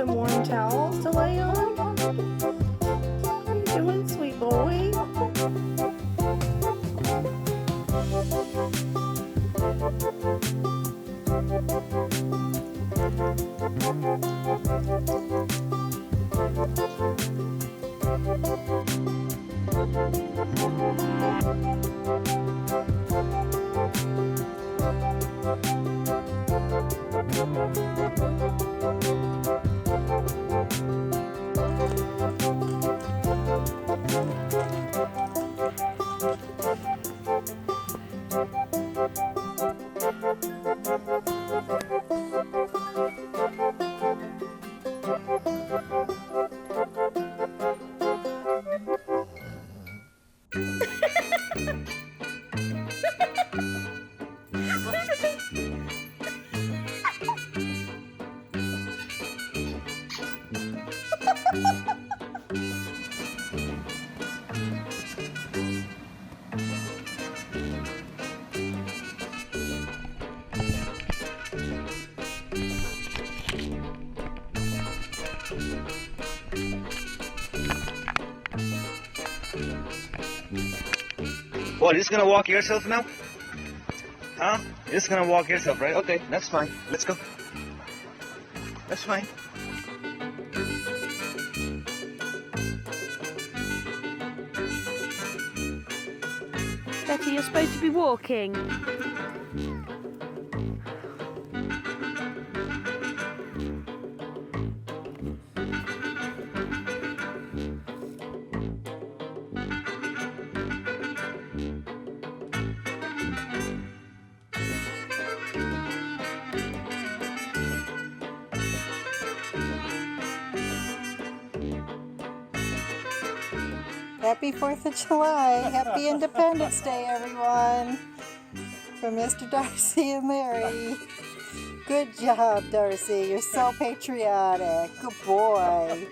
some warm towels to lay on? What are you doing, sweet boy? What, you're just gonna walk yourself now? Huh? You're just gonna walk yourself, right? Okay, that's fine. Let's go. That's fine. Betty, you're supposed to be walking. Happy 4th of July. Happy Independence Day, everyone. From Mr. Darcy and Mary. Good job, Darcy. You're so patriotic. Good boy.